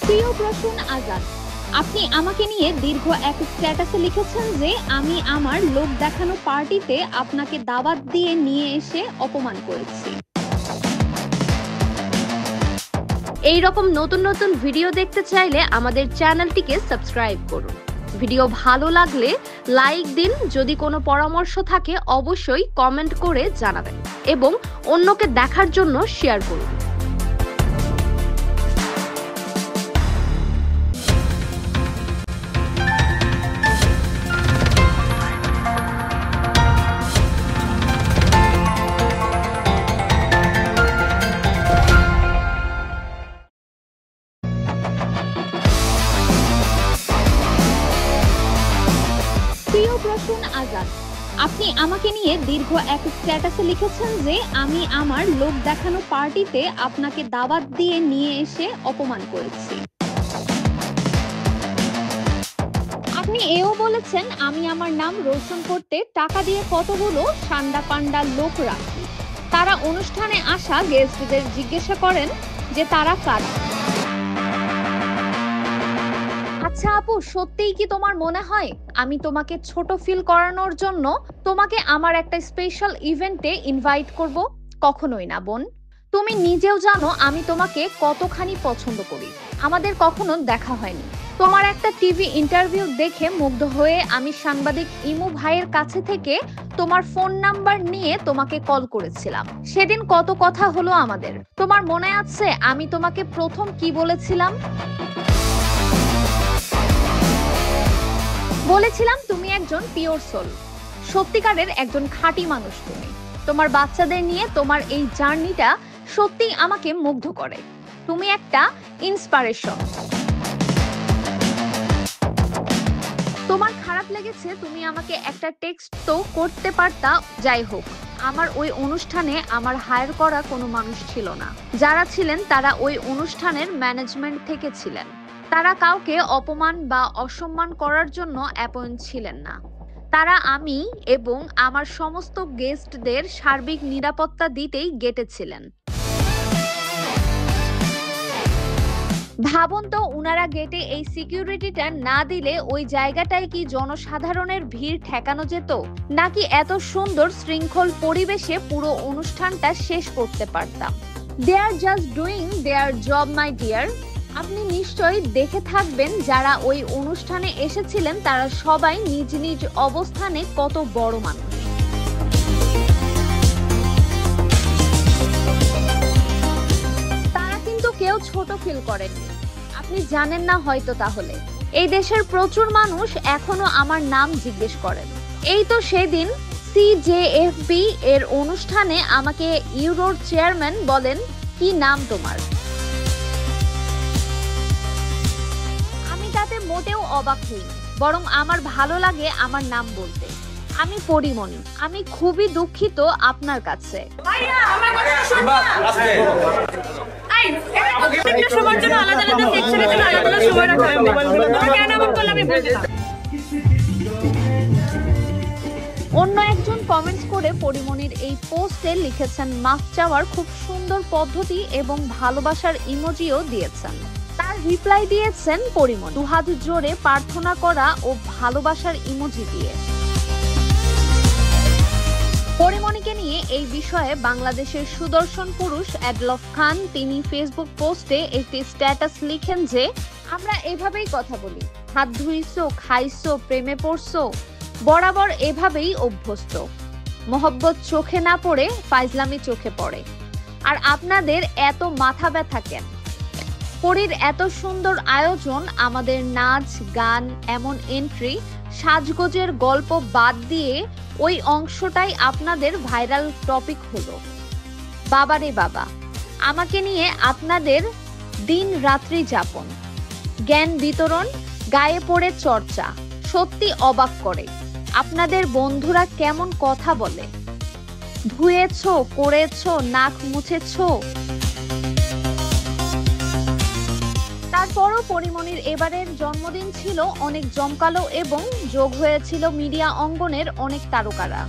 প্রিয় প্রসূন আজাদ, আপনি আমাকে নিয়ে দীর্ঘ এক স্ট্যাটাসে লিখেছেন যে আমি আমার লোক দেখানো পার্টিতে আপনাকে দাওয়াত দিয়ে নিয়ে এসে অপমান করেছি। এই রকম নতুন নতুন ভিডিও দেখতে চাইলে আমাদের চ্যানেলটিকে সাবস্ক্রাইব করুন। ভিডিও ভালো লাগলে লাইক দিন, যদি কোনো পরামর্শ থাকে অবশ্যই কমেন্ট করে জানাবেন এবং অন্যকে দেখার জন্য শেয়ার করুন। প্রিয় প্রসূন আজাদ, আপনি আমাকে নিয়ে দীর্ঘ এক স্ট্যাটাসে লিখেছেন যে আমি আমার লোক দেখানো পার্টিতে আপনাকে দাওয়াত দিয়ে নিয়ে এসে অপমান করেছি। আপনি এও বলেছেন আমি আমার নাম রোশন করতে টাকা দিয়ে কতগুলো সান্ডা পান্ডা লোক রাখি, তারা অনুষ্ঠানে আসা গেস্টদের জিজ্ঞাসা করেন যে তারা কারা। আচ্ছা আপু, সত্যিই কি তোমার মনে হয় আমি তোমাকে ছোট ফিল করানোর জন্য তোমাকে আমার একটা স্পেশাল ইভেন্টে ইনভাইট করব? কখনোই না বোন। তুমি নিজেও জানো আমি তোমাকে কতখানি পছন্দ করি। আমাদের কখনো দেখা হয়নি। তোমার একটা টিভি ইন্টারভিউ দেখে মুগ্ধ হয়ে আমি সাংবাদিক ইমু ভাইয়ের কাছে থেকে তোমার ফোন নাম্বার নিয়ে তোমাকে কল করেছিলাম। সেদিন কত কথা হলো আমাদের। তোমার মনে আছে আমি তোমাকে প্রথম কি বলেছিলাম? বলেছিলাম তুমি একজন পিওর সোল, সত্যিকারের একজন খাঁটি মানুষ। তুমি তোমার বাচ্চাদের নিয়ে তোমার এই জার্নিটা সত্যিই আমাকে মুগ্ধ করে। তুমি একটা ইন্সপিরেশন। তোমার খারাপ লেগেছে, তুমি আমাকে একটা টেক্সট তো করতে পারতা। যাই হোক, আমার ওই অনুষ্ঠানে আমার হায়ার করা কোনো মানুষ ছিল না। যারা ছিলেন তারা ওই অনুষ্ঠানের ম্যানেজমেন্ট থেকে ছিলেন। তারা কাউকে অপমান বা অসম্মান করার জন্য অ্যাপয়েন্ট ছিলেন না। তারা আমি এবং আমার সমস্ত গেস্টদের সার্বিক নিরাপত্তা দিতেই গেটে ছিলেন। ভাবুন তো, উনারা গেটে এই সিকিউরিটিটা না দিলে ওই জায়গাটায় কি জনসাধারণের ভিড় ঠেকানো যেত, নাকি এত সুন্দর শৃঙ্খল পরিবেশে পুরো অনুষ্ঠানটা শেষ করতে পারতাম? They are just doing their job my dear. আপনি নিশ্চয়ই দেখে থাকবেন যারা ওই অনুষ্ঠানে এসেছিলেন তারা সবাই নিজ নিজ অবস্থানে কত বড় মানুষ। তারা কিন্তু কেউ ছোট ফিল করেননি। আপনি জানেন না হয়তো। তাহলে এই দেশের প্রচুর মানুষ এখনো আমার নাম জিজ্ঞেস করেন। এই তো সেদিন সিজেএফবি এর অনুষ্ঠানে আমাকে ইউরোর চেয়ারম্যান বলেন, কি নাম তোমার? তাতে মোটেও অবাক হইনি, বরং আমার ভালো লাগে আমার নাম বলতে। আমি পরিমণি। আমি খুবই দুঃখিত আপনার কাছে। অন্য একজন কমেন্টস করে পরিমণির এই পোস্টে লিখেছেন মাফ চাওয়ার খুব সুন্দর পদ্ধতি এবং ভালোবাসার ইমোজিও দিয়েছেন। তার রিপ্লাই দিয়েছেন পরিমণি দুহাত জোরে প্রার্থনা করা ও ভালোবাসার ইমোজি দিয়ে। পরিমণিকে নিয়ে এই বিষয়ে বাংলাদেশের সুদর্শন পুরুষ অ্যাডলফ খান তিনি ফেসবুক পোস্টে একটি স্ট্যাটাস লিখেন যে আমরা এভাবেই কথা বলি, হাত ধুইছো, খাইছো, প্রেমে পড়ছো, বরাবর এভাবেই অভ্যস্ত। মোহব্বত চোখে না পড়ে ফাইজলামি চোখে পড়ে। আর আপনাদের এত মাথা ব্যথা কেন? পরীর এত সুন্দর আয়োজন, আমাদের নাচ গান, এমন এন্ট্রি, সাজগোজের গল্প বাদ দিয়ে ওই অংশটাই আপনাদের ভাইরাল টপিক হলো। বাবারে বাবা, আমাকে নিয়ে আপনাদের দিন রাত্রি যাপন, জ্ঞান বিতরণ, গায়ে পড়ে চর্চা সত্যি অবাক করে। আপনাদের বন্ধুরা কেমন কথা বলে, ধুয়েছো, করেছো, নাক মুছেছো। তারপরও পরিমণির এবারের জন্মদিন ছিল অনেক জমকালো এবং যোগ হয়েছিল মিডিয়া অঙ্গনের অনেক তারকারা।